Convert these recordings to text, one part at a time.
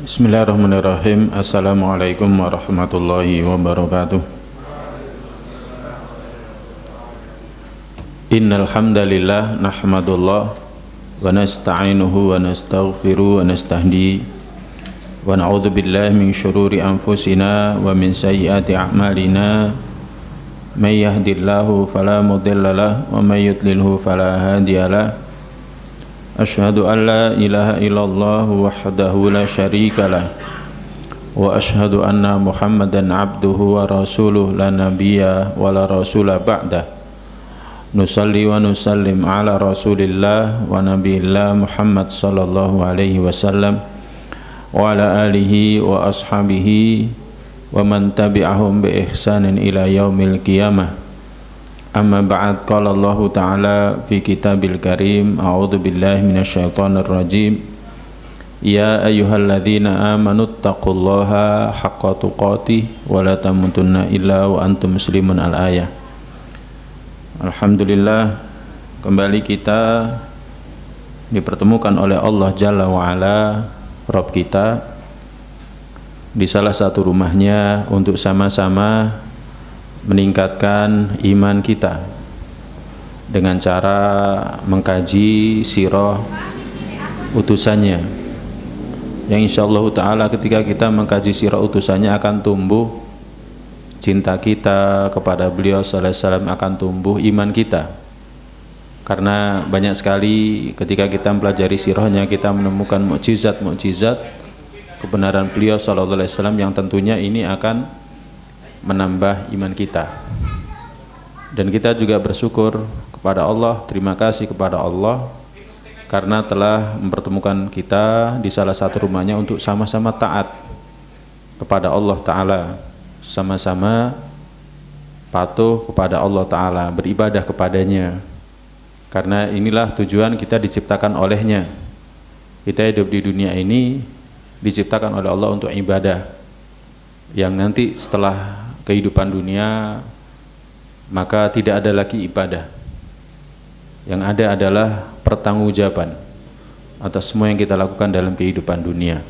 Bismillahirrahmanirrahim. Assalamualaikum warahmatullahi wabarakatuh. Innal hamdalillah nahmadullah wa nasta'inuhu wa nastaghfiruh wa nastahdi wa na'udzu billahi min syururi anfusina wa min sayyiati a'malina. May yahdihillahu fala mudhillalah wa may yudlilhu fala hadiyalah. Asyhadu an la ilaha illallah wahdahu la syarikalah wa asyhadu anna Muhammadan abduhu wa rasuluh la nabiyya wa la rasula ba'dah. Nusalli wa nusallim ala rasulillah wa nabiyillah Muhammad sallallahu alaihi wasallam wa ala alihi wa ashabihi wa man tabi'ahum bi ihsanin ila yaumil qiyamah. Amma ba'd, qala Allah Ta'ala fi kitabil karim, a'udzu billahi minasyaitonir rajim. Ya ayyuhalladzina amanu taqullaha haqqa tuqatih wa la tamutunna illa wa antum muslimun. Al-ayah. Alhamdulillah, kembali kita dipertemukan oleh Allah Jalla wa Ala, Rabb kita, di salah satu rumahnya untuk sama-sama meningkatkan iman kita dengan cara mengkaji sirah utusannya, yang insyaallah ta'ala ketika kita mengkaji sirah utusannya akan tumbuh cinta kita kepada beliau sallallahu alaihi wasallam, akan tumbuh iman kita, karena banyak sekali ketika kita mempelajari sirahnya kita menemukan mukjizat-mukjizat kebenaran beliau sallallahu alaihi wasallam yang tentunya ini akan menambah iman kita. Dan kita juga bersyukur kepada Allah, terima kasih kepada Allah karena telah mempertemukan kita di salah satu rumahnya untuk sama-sama taat kepada Allah Ta'ala, sama-sama patuh kepada Allah Ta'ala, beribadah kepadanya, karena inilah tujuan kita diciptakan olehnya. Kita hidup di dunia ini diciptakan oleh Allah untuk ibadah, yang nanti setelah kehidupan dunia maka tidak ada lagi ibadah, yang ada adalah pertanggungjawaban atas semua yang kita lakukan dalam kehidupan dunia.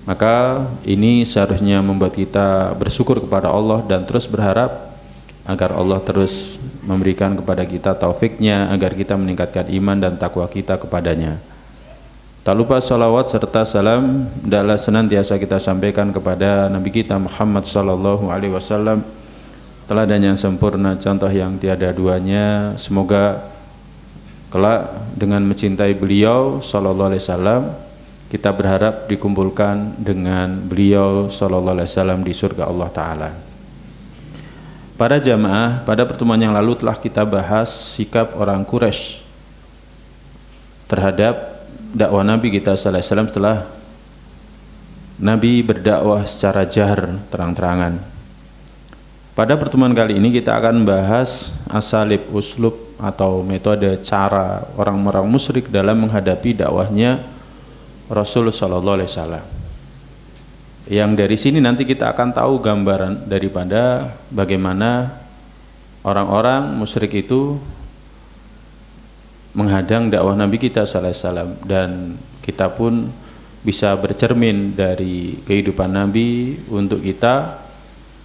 Maka ini seharusnya membuat kita bersyukur kepada Allah dan terus berharap agar Allah terus memberikan kepada kita taufiknya agar kita meningkatkan iman dan takwa kita kepadanya. Tak lupa salawat serta salam adalah senantiasa kita sampaikan kepada Nabi kita Muhammad sallallahu alaihi wasallam, teladan yang sempurna, contoh yang tiada duanya. Semoga kelak dengan mencintai beliau sallallahu alaihi wasallam kita berharap dikumpulkan dengan beliau sallallahu alaihi wasallam di surga Allah Ta'ala. Para jamaah, pada pertemuan yang lalu telah kita bahas sikap orang Quraisy terhadap dakwah Nabi kita sallallahu alaihi wasallam setelah Nabi berdakwah secara jahar, terang-terangan. Pada pertemuan kali ini kita akan membahas asalib, uslub atau metode cara orang-orang musyrik dalam menghadapi dakwahnya Rasul sallallahu alaihi wasallam. Yang dari sini nanti kita akan tahu gambaran daripada bagaimana orang-orang musyrik itu menghadang dakwah Nabi kita sallallahu alaihi wasallam, dan kita pun bisa bercermin dari kehidupan Nabi untuk kita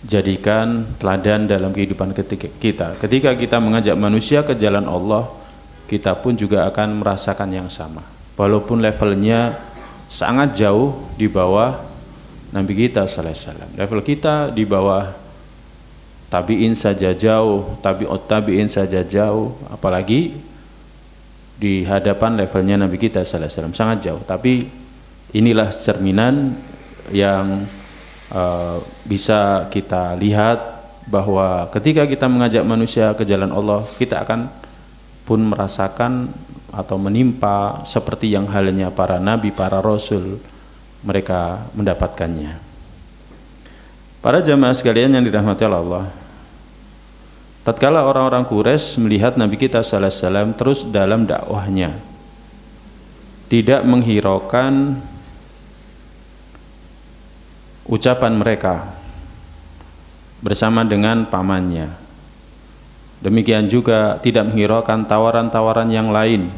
jadikan teladan dalam kehidupan kita. Ketika kita mengajak manusia ke jalan Allah, kita pun juga akan merasakan yang sama, walaupun levelnya sangat jauh di bawah Nabi kita sallallahu alaihi wasallam. Level kita di bawah tabi'in saja jauh, tabi'ut tabi'in saja jauh, apalagi di hadapan levelnya Nabi kita sallallahu alaihi wasallam sangat jauh. Tapi inilah cerminan yang bisa kita lihat bahwa ketika kita mengajak manusia ke jalan Allah, kita akan pun merasakan atau menimpa seperti yang halnya para nabi, para rasul, mereka mendapatkannya. Para jamaah sekalian yang dirahmati Allah, tatkala orang-orang Quraisy melihat Nabi kita sallallahu alaihi wasallam terus dalam dakwahnya, tidak menghiraukan ucapan mereka bersama dengan pamannya, demikian juga tidak menghiraukan tawaran-tawaran yang lain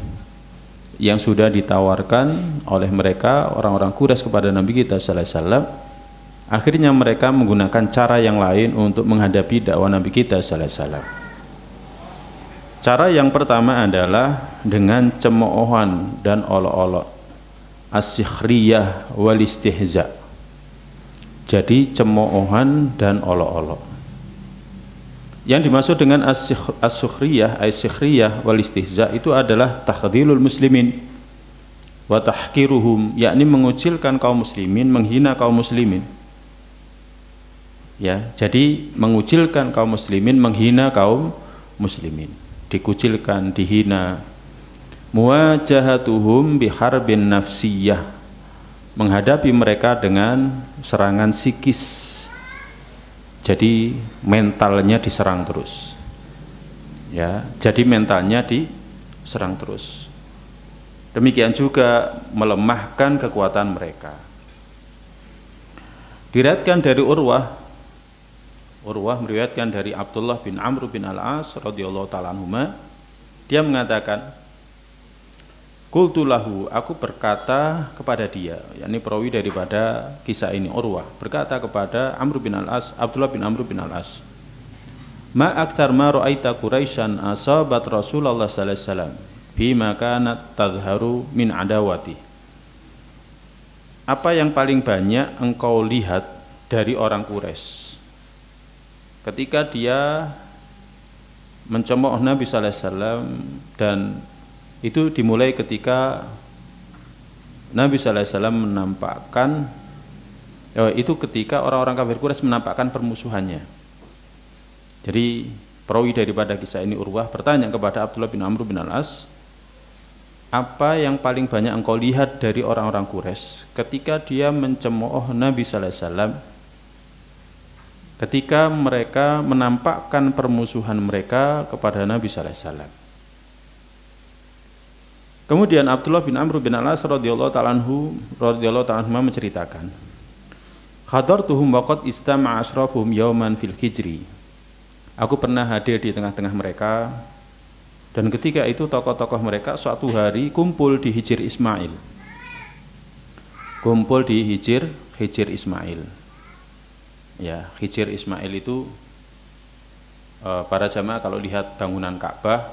yang sudah ditawarkan oleh mereka orang-orang Quraisy kepada Nabi kita sallallahu alaihi wasallam. Akhirnya mereka menggunakan cara yang lain untuk menghadapi dakwah Nabi kita sallallahu alaihi wasallam. Cara yang pertama adalah dengan cemoohan dan olok-olok, as-sikhriyah wal istihza. Jadi cemoohan dan olok-olok. Yang dimaksud dengan as-sukhriyah, as-sikhriyah wal istihza itu adalah takhdhilul muslimin wa tahqiruhum, yakni mengucilkan kaum muslimin, menghina kaum muslimin. Ya, jadi mengucilkan kaum muslimin, menghina kaum muslimin, dikucilkan, dihina. Muwajahatuhum biharbin nafsiyah, menghadapi mereka dengan serangan psikis. Jadi mentalnya diserang terus, ya. Jadi mentalnya diserang terus. Demikian juga melemahkan kekuatan mereka. Diriwayatkan dari Urwah meriwayatkan dari Abdullah bin Amr bin Al-As radhiyallahu taala anhuma, dia mengatakan, qultu lahu, aku berkata kepada dia, yakni perawi daripada kisah ini Urwah berkata kepada Abdullah bin Amr bin Al-As, ma aktsar ma ra'aita Quraisyan asabat Rasulullah sallallahu alaihi wasallam fima kanat tadhharu min adawati. Apa yang paling banyak engkau lihat dari orang Quraisy ketika dia mencemooh Nabi sallallahu alaihi wasallam, dan itu dimulai ketika Nabi sallallahu alaihi wasallam menampakkan, itu ketika orang-orang kafir Quraisy menampakkan permusuhannya. Jadi perawi daripada kisah ini Urwah bertanya kepada Abdullah bin Amr bin Al-As, apa yang paling banyak engkau lihat dari orang-orang Quraisy ketika dia mencemooh Nabi sallallahu alaihi wasallam, ketika mereka menampakkan permusuhan mereka kepada Nabi sallallahu alaihi wasallam. Kemudian Abdullah bin Amr bin Al-As radhiyallahu ta'ala anhu menceritakan, hadartuhum waqad istama'a asrafuhum yauman fil hijri. Aku pernah hadir di tengah-tengah mereka, dan ketika itu tokoh-tokoh mereka suatu hari kumpul di Hijr Ismail. Kumpul di Hijr Ismail. Ya, Hijr Ismail itu para jamaah kalau lihat bangunan Ka'bah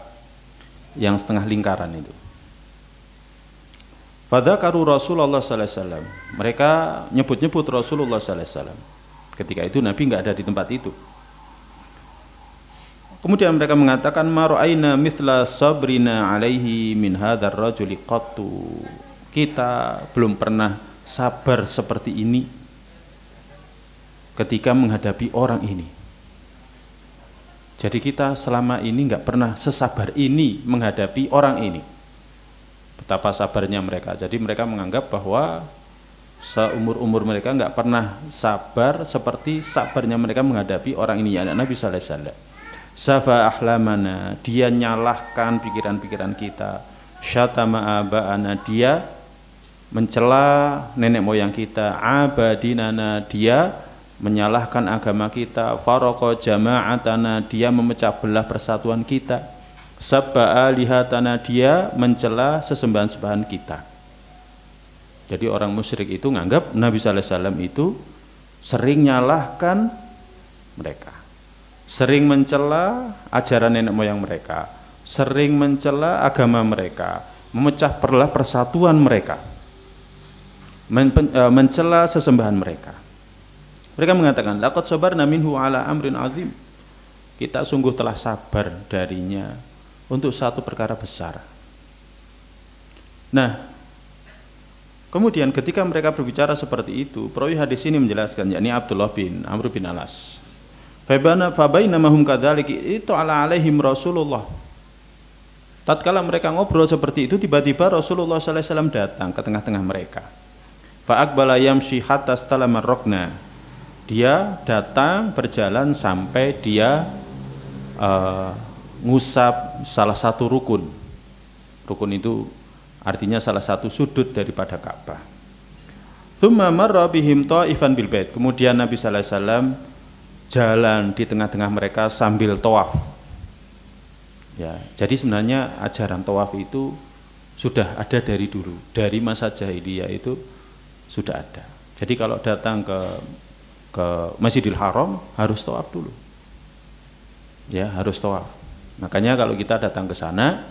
yang setengah lingkaran itu. Fadzakaru Rasulullah sallallahu alaihi wasallam. Mereka nyebut-nyebut Rasulullah sallallahu alaihi wasallam. Ketika itu Nabi enggak ada di tempat itu. Kemudian mereka mengatakan, ma ra'aina mithla sabrina alaihi min hadzal rajuli qattu. Kita belum pernah sabar seperti ini ketika menghadapi orang ini. Jadi kita selama ini enggak pernah sesabar ini menghadapi orang ini. Betapa sabarnya mereka. Jadi mereka menganggap bahwa seumur-umur mereka enggak pernah sabar seperti sabarnya mereka menghadapi orang ini, ya Nabi sallallahu alaihi wasallam. Safa ahlamana, dia nyalahkan pikiran-pikiran kita. Syatama aba'ana, dia mencela nenek moyang kita. Abadinana, dia menyalahkan agama kita. Faraqo jama'atana, dia memecah belah persatuan kita. Sabba'a lihatana, dia mencela sesembahan-sembahan kita. Jadi orang musyrik itu menganggap Nabi sallallahu alaihi wasallam itu sering nyalahkan mereka, sering mencela ajaran nenek moyang mereka, sering mencela agama mereka, memecah belah persatuan mereka, mencela sesembahan mereka. Mereka mengatakan, laqad sabarna minhu ala amrin azim. Kita sungguh telah sabar darinya untuk satu perkara besar. Nah, kemudian ketika mereka berbicara seperti itu, perawi hadis ini menjelaskan, yakni Abdullah bin Amr bin Al-As, fabaina mahum kadzalik itu ala alaihim Rasulullah. Tatkala mereka ngobrol seperti itu, tiba-tiba Rasulullah sallallahu alaihi wasallam datang ke tengah-tengah mereka. Fa aqbala yamshi hatta stalama rukna. Dia datang berjalan sampai dia ngusap salah satu rukun. Rukun itu artinya salah satu sudut daripada Ka'bah. Tsumma marra bihim ta'ifan bil bait. Kemudian Nabi sallallahu alaihi wasallam jalan di tengah-tengah mereka sambil tawaf. Ya, jadi sebenarnya ajaran tawaf itu sudah ada dari dulu, dari masa jahiliyah itu sudah ada. Jadi kalau datang ke Masjidil Haram harus tawaf dulu. Ya, harus tawaf. Makanya kalau kita datang ke sana,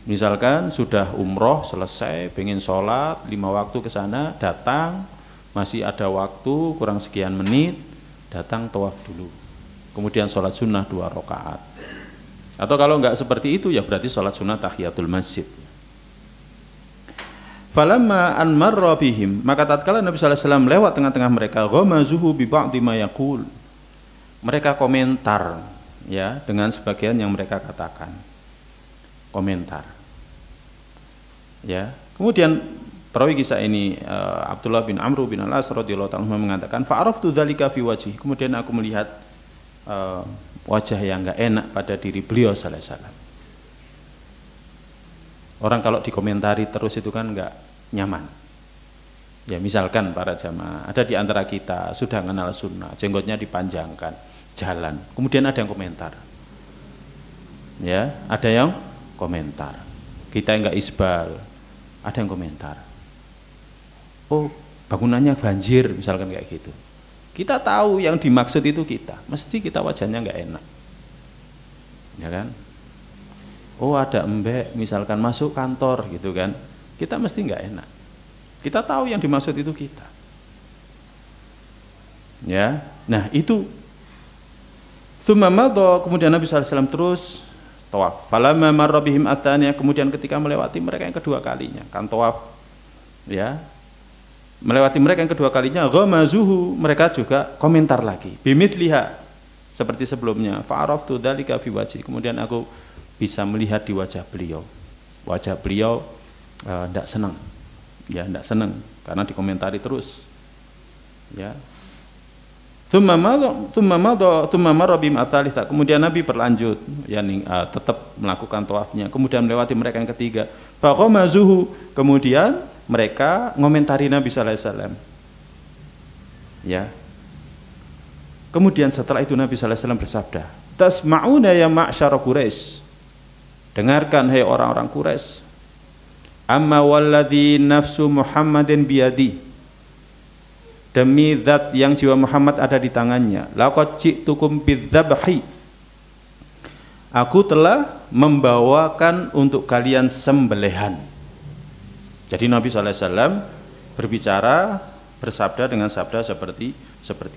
misalkan sudah umroh selesai, pengen sholat 5 waktu ke sana, datang, masih ada waktu kurang sekian menit, datang tawaf dulu. Kemudian sholat sunnah 2 rakaat. Atau kalau enggak seperti itu ya berarti sholat sunnah tahiyatul masjid. Falamma an marra bihim, maka tatkala Nabi sallallahu alaihi wasallam lewat tengah-tengah mereka, ghamazuhu bi ba'dhi ma yaqul. Mereka komentar ya dengan sebagian yang mereka katakan. Komentar. Ya. Kemudian perawi kisah ini Abdullah bin Amr bin Al-As radhiyallahu ta'ala mengatakan, fa'araftu dzalika fi wajhi. Kemudian aku melihat wajah yang enggak enak pada diri beliau sallallahu alaihi wasallam. Orang kalau dikomentari terus itu kan enggak nyaman. Ya misalkan para jamaah, ada di antara kita sudah kenal sunnah, jenggotnya dipanjangkan, jalan. Kemudian ada yang komentar. Ya, ada yang komentar. Kita enggak isbal, ada yang komentar. Oh, bangunannya banjir, misalkan kayak gitu. Kita tahu yang dimaksud itu kita, mesti kita wajahnya enggak enak. Ya kan? Oh ada embek misalkan masuk kantor gitu kan, kita mesti nggak enak. Kita tahu yang dimaksud itu kita. Ya, nah itu. Kemudian Nabi SAW terus tawaf. Falamma marra bihim atsaniyah, kemudian ketika melewati mereka yang kedua kalinya, kan tawaf. Ya, melewati mereka yang kedua kalinya, ghamazuhu, mereka juga komentar lagi. Bimithliha, seperti sebelumnya. Fa'araftu dzalika fi wajhi, kemudian aku bisa melihat di wajah beliau. Wajah beliau tidak senang. Ya, tidak senang karena dikomentari terus. Ya. Tsumma marra bihim atsalitsah. Kemudian Nabi berlanjut, yakni tetap melakukan tawafnya. Kemudian melewati mereka yang ketiga. Faqamazuhu, kemudian mereka ngomentari Nabi sallallahu alaihi wasallam. Ya. Kemudian setelah itu Nabi sallallahu alaihi wasallam bersabda, "Tasma'una ya ma'syar Quraisy." Dengarkan hai orang-orang Quraisy. Amma walladzi nafsu Muhammadin biyadi. Demi zat yang jiwa Muhammad ada di tangannya. Laqad ji'tukum bidzabhi. Aku telah membawakan untuk kalian sembelihan. Jadi Nabi sallallahu alaihi wasallam berbicara, bersabda dengan sabda seperti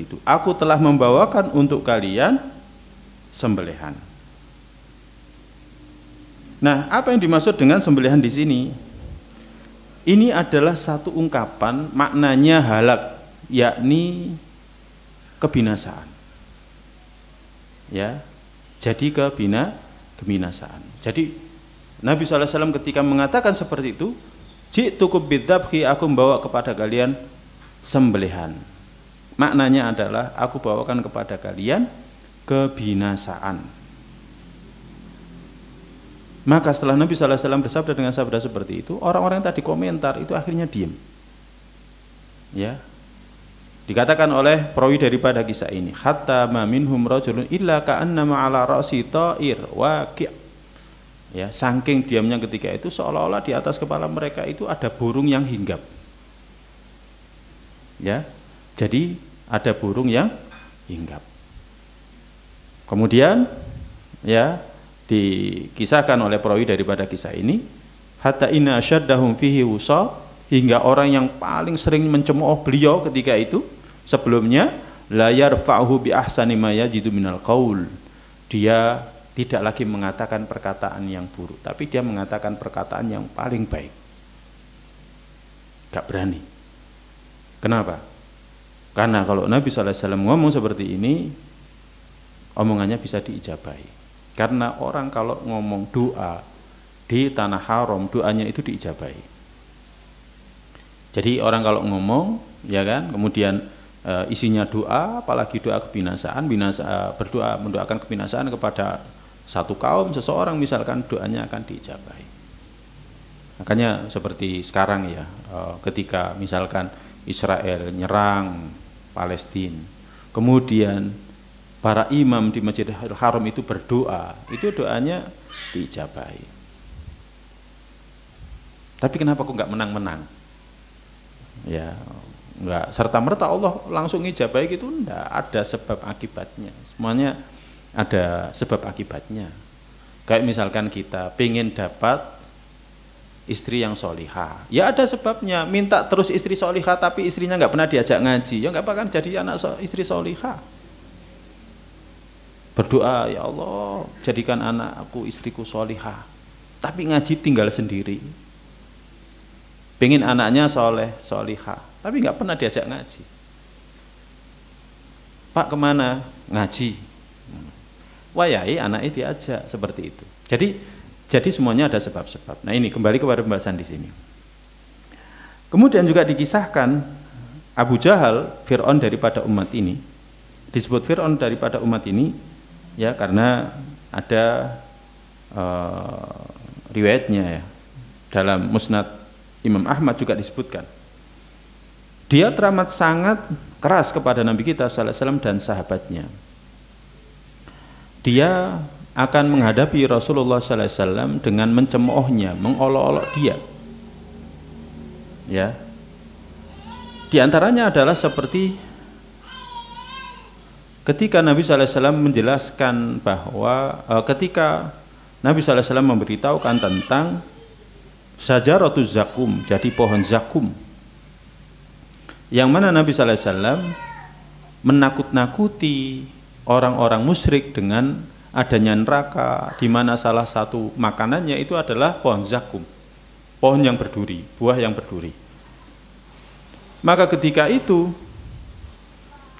itu. Aku telah membawakan untuk kalian sembelihan. Nah, apa yang dimaksud dengan sembelihan di sini? Ini adalah satu ungkapan maknanya halak, yakni kebinasaan. Ya, jadi kebinasaan. Jadi Nabi SAW ketika mengatakan seperti itu, ji'tukum bidzabhi, aku membawa kepada kalian sembelihan. Maknanya adalah aku bawakan kepada kalian kebinasaan. Maka setelah Nabi sallallahu alaihi wasallam bersabda dengan sabda seperti itu, orang-orang yang tadi komentar itu akhirnya diam. Ya. Dikatakan oleh perawi daripada kisah ini, hatta ma minhum rajulun illa ka'annama ala ra'si ta'ir waqi'. Ya, saking diamnya ketika itu seolah-olah di atas kepala mereka itu ada burung yang hinggap. Ya. Jadi ada burung yang hinggap. Kemudian ya dikisahkan oleh perawi daripada kisah ini, hatta inna asyaddahum fihi wusa, hingga orang yang paling sering mencemooh beliau ketika itu sebelumnya, la yarfa'uhu bi ahsani ma yajidu minal qaul. Dia tidak lagi mengatakan perkataan yang buruk, tapi dia mengatakan perkataan yang paling baik. Gak berani. Kenapa? Karena kalau Nabi SAW ngomong seperti ini, omongannya bisa diijabahi. Karena orang kalau ngomong doa di tanah haram, doanya itu diijabahi. Jadi orang kalau ngomong, ya kan, kemudian isinya doa, apalagi doa kebinasaan, berdoa mendoakan kebinasaan kepada satu kaum, seseorang misalkan, doanya akan diijabahi. Makanya seperti sekarang ya, ketika misalkan Israel nyerang Palestina, kemudian para imam di Masjidil Haram itu berdoa, itu doanya diijabahi. Tapi kenapa kok nggak menang-menang? Ya, nggak serta-merta Allah langsung ijabah gitu, enggak, ada sebab akibatnya. Semuanya ada sebab akibatnya. Kayak misalkan kita pengen dapat istri yang solihah, ya ada sebabnya. Minta terus istri solihah tapi istrinya nggak pernah diajak ngaji, ya nggak bakal jadi istri solihah. Berdoa, ya Allah jadikan anakku istriku solihah, tapi ngaji tinggal sendiri. Pengen anaknya soleh solihah, tapi nggak pernah diajak ngaji. Pak kemana? Ngaji. Wayai anaknya diajak, seperti itu. Jadi semuanya ada sebab-sebab. Nah ini kembali kepada pembahasan di sini. Kemudian juga dikisahkan Abu Jahal, Fir'aun daripada umat ini. Disebut Fir'aun daripada umat ini ya karena ada riwayatnya ya. Dalam Musnad Imam Ahmad juga disebutkan. Dia teramat sangat keras kepada Nabi kita sallallahu alaihi wasallam dan sahabatnya. Dia akan menghadapi Rasulullah sallallahu alaihi wasallam dengan mencemoohnya, mengolok-olok dia. Ya. Di antaranya adalah seperti ketika Nabi sallallahu alaihi wasallam menjelaskan bahwa ketika Nabi sallallahu alaihi wasallam memberitahukan tentang Syajaratuz zakum, jadi pohon zakum, yang mana Nabi sallallahu alaihi wasallam menakut-nakuti orang-orang musyrik dengan adanya neraka, di mana salah satu makanannya itu adalah pohon zakum, pohon yang berduri, buah yang berduri. Maka ketika itu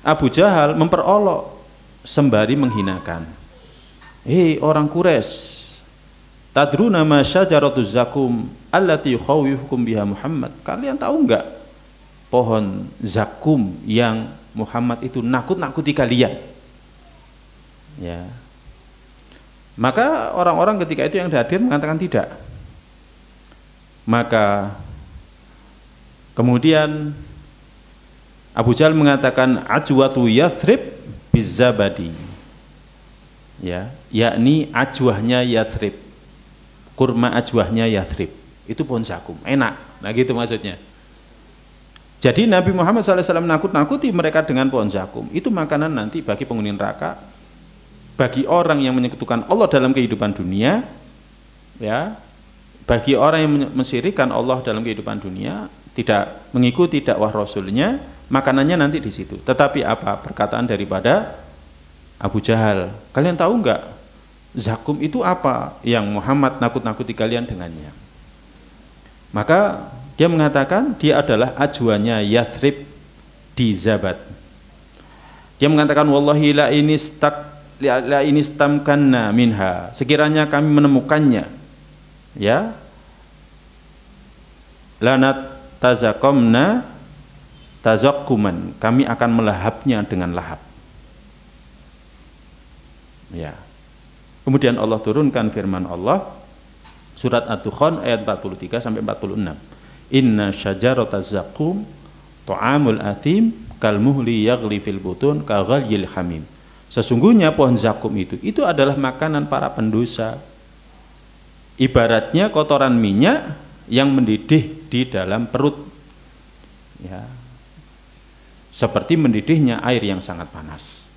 Abu Jahal memperolok sembari menghinakan. Hei orang Quraisy, tadruna ma syajaratuz zakum allati yukhawifukum biha Muhammad. Kalian tahu enggak pohon zakum yang Muhammad itu nakut-nakuti kalian? Ya. Maka orang-orang ketika itu yang hadir mengatakan tidak. Maka kemudian Abu Jahal mengatakan ajwatu Yathrib bizzabadi. Ya, yakni ajwahnya Yathrib. Kurma ajwahnya Yathrib. Itu pohon zakum, enak. Nah gitu maksudnya. Jadi Nabi Muhammad SAW nakut-nakuti mereka dengan pohon zakum. Itu makanan nanti bagi penghuni neraka, bagi orang yang menyekutukan Allah dalam kehidupan dunia, ya, bagi orang yang mensyirikkan Allah dalam kehidupan dunia, tidak mengikuti dakwah Rasulnya, makanannya nanti di situ. Tetapi apa perkataan daripada Abu Jahal? Kalian tahu enggak zakum itu apa yang Muhammad nakut-nakuti kalian dengannya? Maka dia mengatakan dia adalah ajwanya Yathrib di Zabat. Dia mengatakan wallahi la inistamkanna minha, sekiranya kami menemukannya, ya, lanat tazakomna tazakkuman, kami akan melahapnya dengan lahap. Ya. Kemudian Allah turunkan firman Allah surat Ad-Dukhan ayat 43 sampai 46. Inna syajarataz zakum ta'amul athim kal muhli yaghli fil butun ka ghalyil hamim. Sesungguhnya pohon zakum itu adalah makanan para pendosa. Ibaratnya kotoran minyak yang mendidih di dalam perut. Ya. Seperti mendidihnya air yang sangat panas.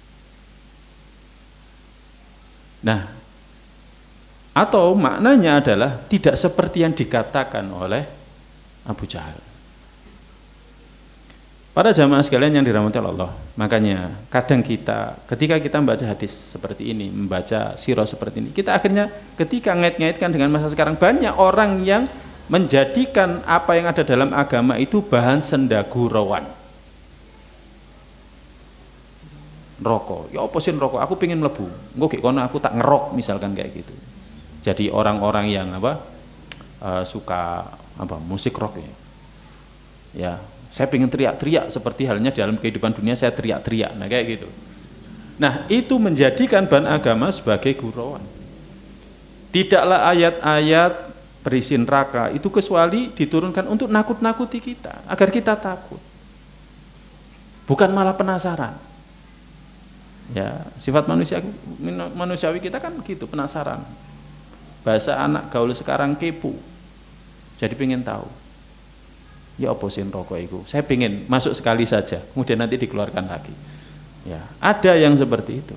Nah, atau maknanya adalah tidak seperti yang dikatakan oleh Abu Jahal. Para jamaah sekalian yang dirahmati Allah, makanya kadang kita ketika kita membaca hadis seperti ini, membaca sirah seperti ini, kita akhirnya ketika ngait-ngaitkan dengan masa sekarang, banyak orang yang menjadikan apa yang ada dalam agama itu bahan sendagurauan. Rokok, ya apa sih rokok? Aku pengen mlebu, engko gek kono aku tak ngerok misalkan kayak gitu. Jadi orang-orang yang suka musik rock ya. Ya, saya pengen teriak-teriak seperti halnya dalam kehidupan dunia saya teriak-teriak. Nah, kayak gitu. Nah, itu menjadikan bahan agama sebagai gurauan. Tidaklah ayat-ayat berisi neraka itu kecuali diturunkan untuk nakut-nakuti kita, agar kita takut. Bukan malah penasaran. Ya, sifat manusiawi kita kan gitu, penasaran. Bahasa anak gaul sekarang kepo. Jadi pengen tahu. Ya apa sih rokok itu? Saya pengen masuk sekali saja, kemudian nanti dikeluarkan lagi. Ya, ada yang seperti itu.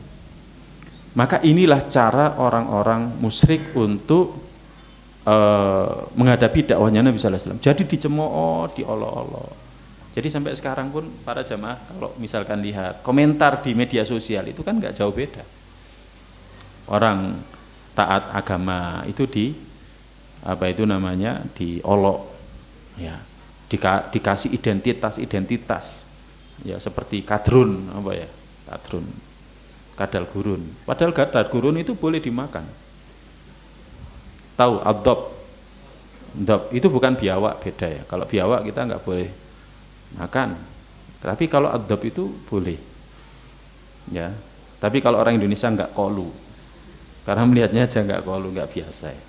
Maka inilah cara orang-orang musyrik untuk menghadapi dakwahnya Nabi sallallahu alaihi wasallam. Jadi dicemooh, diolok-olok. Jadi sampai sekarang pun para jamaah kalau misalkan lihat komentar di media sosial itu kan nggak jauh beda. Orang taat agama itu diolok, ya, dikasih identitas, ya seperti kadrun kadal gurun. Padahal kadal gurun itu boleh dimakan. Tahu adab itu bukan biawak, beda ya. Kalau biawak kita nggak boleh makan, tapi kalau adab itu boleh, ya. Tapi kalau orang Indonesia nggak kolu, karena melihatnya aja nggak kolu, nggak biasa ya.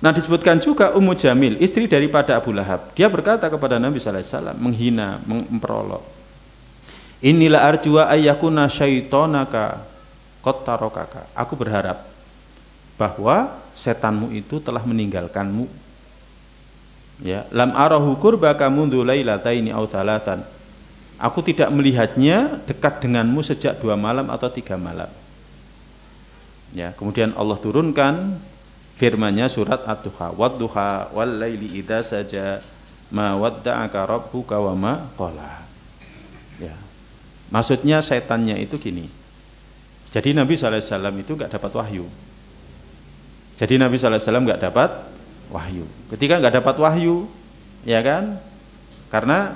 Nah disebutkan juga Ummu Jamil, istri daripada Abu Lahab, dia berkata kepada Nabi sallallahu alaihi wasallam, menghina, memperolok, inilah arjua ayyakuna syaitonaka qattarokaka. Aku berharap bahwa setanmu itu telah meninggalkanmu. Ya, lam arahu qurbaka mundu lailataini aw tsalatan. Aku tidak melihatnya dekat denganmu sejak 2 malam atau 3 malam. Ya, kemudian Allah turunkan firman-Nya surat Ad-Duha, wad-duha wal laili idza saja ma wadda'aka rabbuka wa ma qala. Ya. Maksudnya setannya itu gini. Jadi Nabi sallallahu alaihi wasallam itu enggak dapat wahyu. Jadi Nabi sallallahu alaihi wasallam enggak dapat wahyu. Ketika enggak dapat wahyu, ya kan? Karena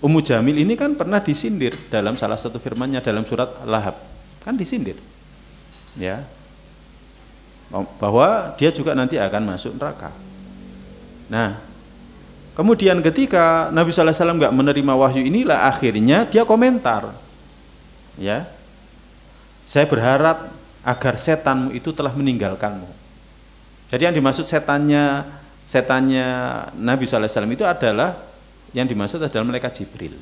Ummu Jamil ini kan pernah disindir dalam salah satu firman-Nya dalam surat Lahab. Kan disindir. Ya. Bahwa dia juga nanti akan masuk neraka. Nah, kemudian ketika Nabi sallallahu alaihi wasallam enggak menerima wahyu inilah akhirnya dia komentar. Ya. Saya berharap agar setanmu itu telah meninggalkanmu. Jadi yang dimaksud setannya Nabi sallallahu alaihi wasallam itu adalah yang dimaksud adalah malaikat Jibril.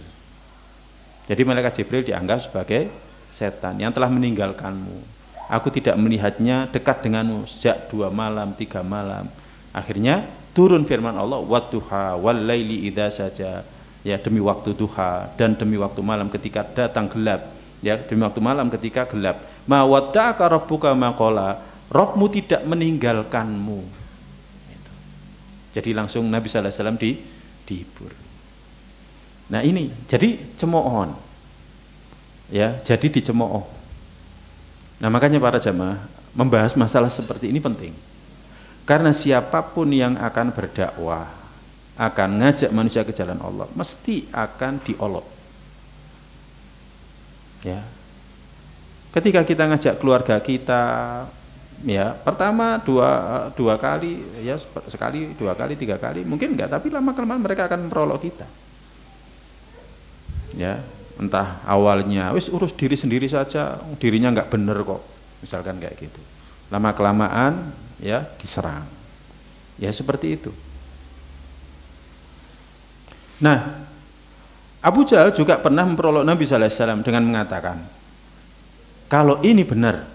Jadi malaikat Jibril dianggap sebagai setan yang telah meninggalkanmu. Aku tidak melihatnya dekat denganmu sejak 2 malam, 3 malam. Akhirnya turun firman Allah, wadduha wal laili idza saja. Ya, demi waktu duha dan demi waktu malam ketika datang gelap. Ya, demi waktu malam ketika gelap. Ma wadda'aka rabbuka ma qala. Rabbmu tidak meninggalkanmu. Jadi langsung Nabi sallallahu alaihi wasallam dihibur. Nah ini, jadi cemoohan. Ya, jadi dicemooh. Nah makanya para jamaah membahas masalah seperti ini penting. Karena siapapun yang akan berdakwah, akan ngajak manusia ke jalan Allah, mesti akan diolok. Ya. Ketika kita ngajak keluarga kita, ya pertama dua kali, ya sekali, 2 kali, 3 kali, mungkin enggak, tapi lama-kelamaan mereka akan merolok kita. Ya, entah awalnya wis urus diri sendiri saja, dirinya enggak bener kok, misalkan kayak gitu. Lama-kelamaan ya diserang. Ya seperti itu. Nah, Abu Jahal juga pernah memperolok Nabi sallallahu alaihi wasallam dengan mengatakan, kalau ini benar,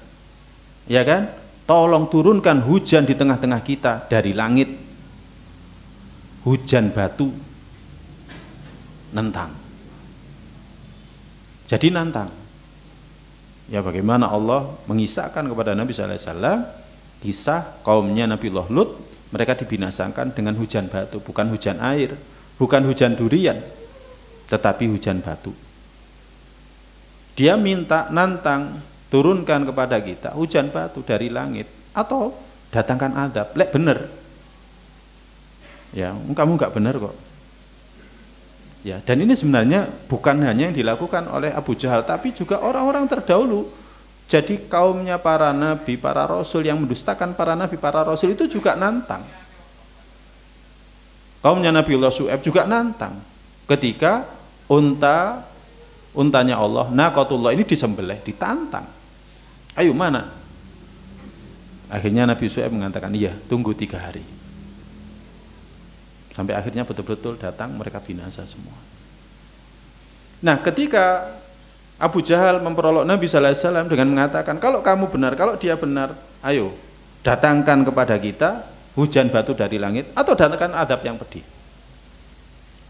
ya kan, tolong turunkan hujan di tengah-tengah kita dari langit, hujan batu, nentang. Jadi nantang. Ya bagaimana Allah mengisahkan kepada Nabi sallallahu alaihi wasallam kisah kaumnya Nabiullah Lut, mereka dibinasakan dengan hujan batu, bukan hujan air, bukan hujan durian, tetapi hujan batu. Dia minta nantang, turunkan kepada kita hujan batu dari langit atau datangkan azab. Lek bener. Ya, kamu enggak bener kok. Ya, dan ini sebenarnya bukan hanya yang dilakukan oleh Abu Jahal, tapi juga orang-orang terdahulu. Jadi kaumnya para nabi, para rasul yang mendustakan para nabi, para rasul itu juga nantang. Kaumnya Nabiullah Syu'aib juga nantang. Ketika untanya Allah, naqatullah ini disembelih, ditantang. Ayo mana? Akhirnya Nabi Syu'aib mengatakan, iya, tunggu 3 hari. Sampai akhirnya betul-betul datang, mereka binasa semua. Nah, ketika Abu Jahal memperolok Nabi sallallahu alaihi wasallam dengan mengatakan, kalau kamu benar, kalau dia benar, ayo datangkan kepada kita hujan batu dari langit atau datangkan adab yang pedih.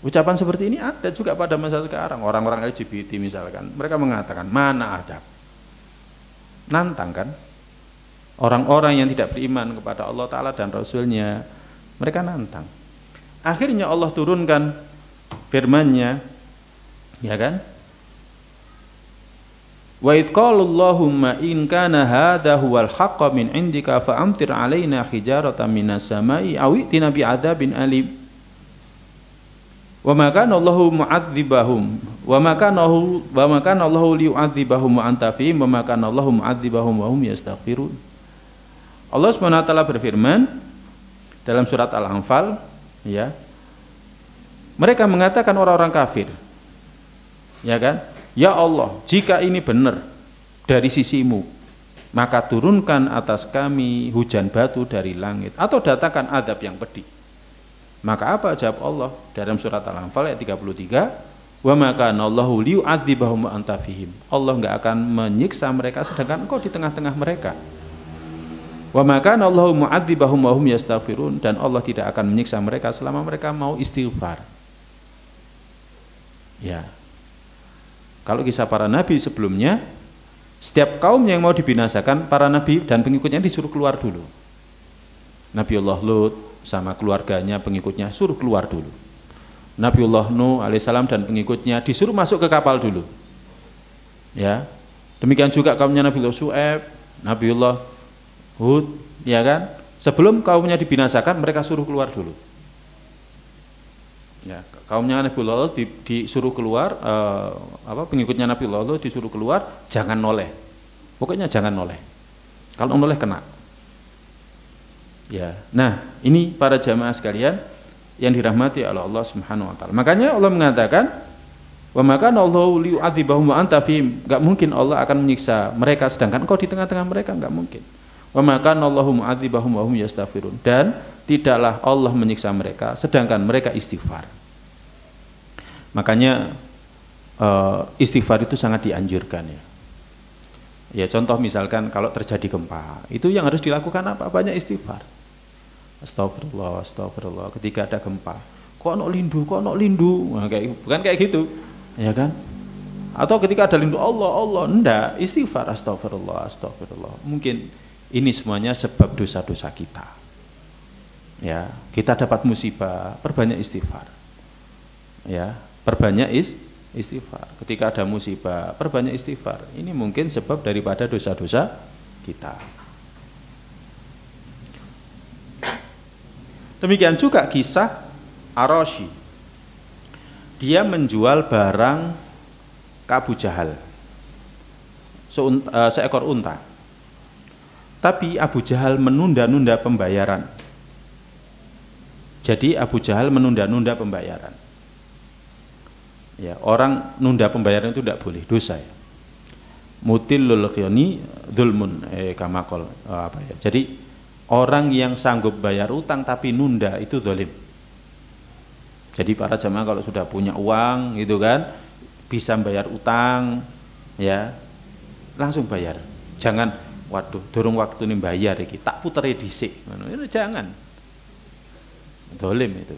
Ucapan seperti ini ada juga pada masa sekarang. Orang-orang LGBT misalkan, mereka mengatakan mana adab. Nantang kan? Orang-orang yang tidak beriman kepada Allah Ta'ala dan Rasulnya, mereka nantang. Akhirnya Allah turunkan firman-Nya, ya kan? Wa idh qala Allahumma in kana hadha huwal haqqu min indika fa amtir alaina hijaratan minas samai aw itina bi adzabin alim. Wa ma kana Allahu mu'adzibahum wa ma kana Allahu liyu'adzibahum wa anta fihim wa ma kana Allahu mu'adzibahum wa hum yastaghfirun. Allah Subhanahu wa taala berfirman dalam surat Al-Anfal, ya. Mereka mengatakan orang-orang kafir, ya kan? Ya Allah, jika ini benar dari sisimu, maka turunkan atas kami hujan batu dari langit atau datangkan adab yang pedih. Maka apa jawab Allah dalam surat Al-Anfal ayat 33? Wa ma kana Allahu liyu'adzibahum wa anta fihim. Allah enggak akan menyiksa mereka sedangkan engkau di tengah-tengah mereka. Wa ma kana Allahu mu'adzibahum wa hum yastaghfirun, dan Allah tidak akan menyiksa mereka selama mereka mau istighfar. Ya. Kalau kisah para nabi sebelumnya, setiap kaum yang mau dibinasakan, para nabi dan pengikutnya disuruh keluar dulu. Nabiullah Lut sama keluarganya, pengikutnya suruh keluar dulu. Nabiullah Nuh alaihissalam dan pengikutnya disuruh masuk ke kapal dulu. Ya. Demikian juga kaumnya Nabiullah Syu'aib, Nabiullah Hud, ya kan? Sebelum kaumnya dibinasakan, mereka suruh keluar dulu. Ya, kaumnya Nabiullah Lut disuruh keluar, pengikutnya Nabiullah Lut disuruh keluar, jangan noleh. Pokoknya jangan noleh. Kalau noleh kena. Ya. Nah, ini para jamaah sekalian yang dirahmati oleh Allah Subhanahu wa taala. Makanya Allah mengatakan, "Wa ma kana Allahu liyu'adzibahum wa anta fihim." Enggak mungkin Allah akan menyiksa mereka sedangkan engkau di tengah-tengah mereka, enggak mungkin. Wa ma kana Allahu mu'adzibahum wa hum yastaghfirun. Dan tidaklah Allah menyiksa mereka sedangkan mereka istighfar. Makanya istighfar itu sangat dianjurkan, ya. Ya, contoh misalkan kalau terjadi gempa, itu yang harus dilakukan apa? Banyak istighfar. Astagfirullah, astagfirullah. Ketika ada gempa, kok ono lindu, kok ono lindu. Nah, bukan kayak gitu, ya kan? Atau ketika ada lindu, Allah, Allah, enggak, istighfar, astagfirullah, astagfirullah. Mungkin ini semuanya sebab dosa-dosa kita. Ya, kita dapat musibah, perbanyak istighfar. Ya, perbanyak istighfar. Ketika ada musibah, perbanyak istighfar. Ini mungkin sebab daripada dosa-dosa kita. Demikian juga kisah Ar-Rashi. Dia menjual barang ke Abu Jahal, seekor unta. Tapi Abu Jahal menunda-nunda pembayaran. Jadi Abu Jahal menunda-nunda pembayaran. Ya, orang nunda pembayaran itu tidak boleh, dosa, ya. Mutilul khiyani dzulmun kamakol Jadi orang yang sanggup bayar utang tapi nunda itu zalim. Jadi para jamaah kalau sudah punya uang gitu kan, bisa bayar utang, ya, langsung bayar. Jangan waduh durung waktu ini bayar iki, tak putere dhisik. Itu jangan. Zalim itu.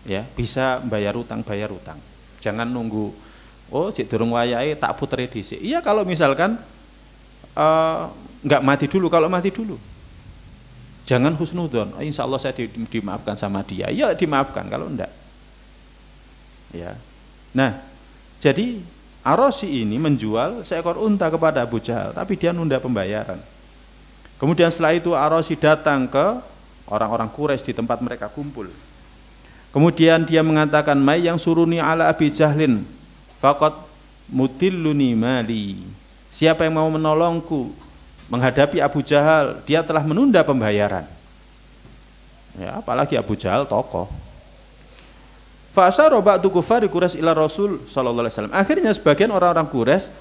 Ya, bisa bayar utang. Jangan nunggu, oh cek durung wayahe tak putere dhisik. Iya, kalau misalkan enggak mati dulu, kalau mati dulu. Jangan husnudzon, insya Allah saya dimaafkan sama dia. Ya dimaafkan, kalau enggak. Ya. Nah, jadi Ar-Rashi ini menjual seekor unta kepada Abu Jahal, tapi dia nunda pembayaran. Kemudian setelah itu Ar-Rashi datang ke orang-orang Quraisy di tempat mereka kumpul. Kemudian dia mengatakan, "May yang suruni ala Abi Jahlin, faqad mutilluni mali." Siapa yang mau menolongku menghadapi Abu Jahal, dia telah menunda pembayaran. Ya, apalagi Abu Jahal tokoh. Fa asyara ba'du kufari Quraisy ila Rasul sallallahu alaihi wasallam. Akhirnya sebagian orang-orang Quraisy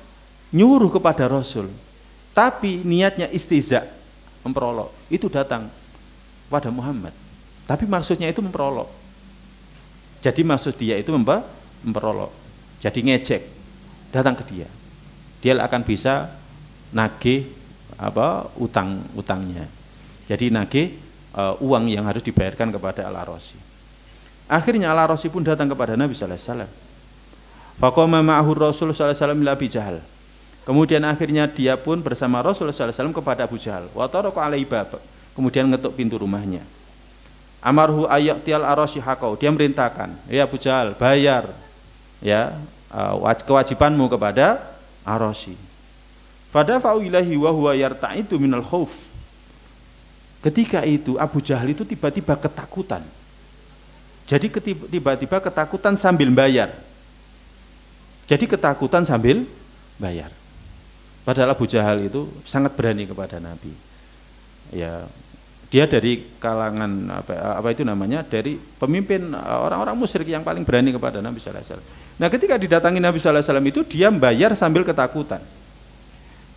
nyuruh kepada Rasul, tapi niatnya istiza, memperolok. Itu datang pada Muhammad. Tapi maksudnya itu memperolok. Jadi maksud dia itu memperolok. Jadi ngejek, datang ke dia. Dia akan bisa nagih utangnya. Jadi nagih uang yang harus dibayarkan kepada Al-Arasi. Akhirnya Al-Arasi pun datang kepada Nabi sallallahu alaihi wasallam. Faqama ma'ahu Rasul sallallahu alaihi wasallam ila Abi Jahal. Kemudian akhirnya dia pun bersama Rasul sallallahu alaihi wasallam kepada Abu Jahal. Wa taraqa alaihi bab. Kemudian ngetuk pintu rumahnya. Amarhu ayyatial arasy haqau. Dia merintahkan, "Ya Abu Jahal, bayar ya kewajibanmu kepada Arasy." Fadafa'u ilahi wa huwa yarta'idu minal khauf. Ketika itu Abu Jahal itu tiba-tiba ketakutan. Jadi tiba-tiba ketakutan sambil bayar. Jadi ketakutan sambil bayar. Padahal Abu Jahal itu sangat berani kepada Nabi. Ya, dia dari kalangan dari pemimpin orang-orang musyrik yang paling berani kepada Nabi sallallahu alaihi wasallam. Nah, ketika didatangi Nabi sallallahu alaihi wasallam itu dia bayar sambil ketakutan.